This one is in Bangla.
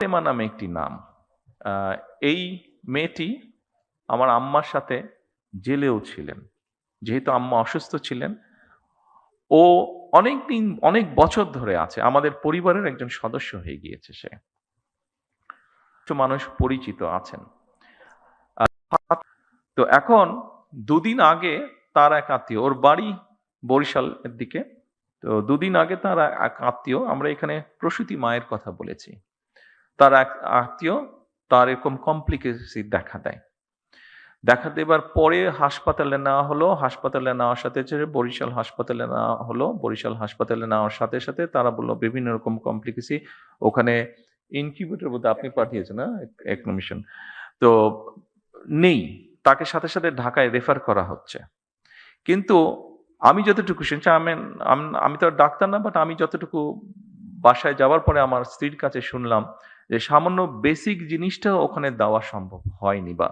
ফাতেমা নামে একটি নাম। আ এই মেয়েটি আমার আম্মার সাথে জেলেও ছিলেন। যেহেতু আম্মা অসুস্থ ছিলেন, ও অনেকদিন অনেক বছর ধরে আছে। আমাদের পরিবারের একজন সদস্য হয়ে গিয়েছে সে। কিছু মানুষ পরিচিত আছেন। তো এখন ২ দিন আগে তার এক আত্মীয়, ওর বাড়ি বরিশালের দিকে। তো ২ দিন আগে তার এক আত্মীয়, আমরা এখানে প্রসূতি মায়ের কথা বলেছি। তার এক আত্মীয় তার এরকম কমপ্লিকেসি দেখা দেয়। দেখা দেবার পরে হাসপাতালে নেওয়া হলো। হাসপাতালে নেওয়ার সাথে বরিশাল হাসপাতালে নেওয়া হলো। বরিশাল হাসপাতালে নেওয়ার সাথে, সাথে তারা বলল বিভিন্ন রকম কমপ্লিকেসি ওখানে ইনকিউবেটর বোধহয় আপনি পাঠিয়েছেন, না? একনোমিশন। তো নেই। তাকে সাথে, সাথে ঢাকায় রেফার করা হচ্ছে। কিন্তু আমি যতটুকু শুনছি, আমি তো আর ডাক্তার না, বাট আমি যতটুকু বাসায় যাওয়ার পরে আমার স্ত্রীর কাছে শুনলাম যে সামান্য বেসিক জিনিসটাও ওখানে দেওয়া সম্ভব হয়নি বা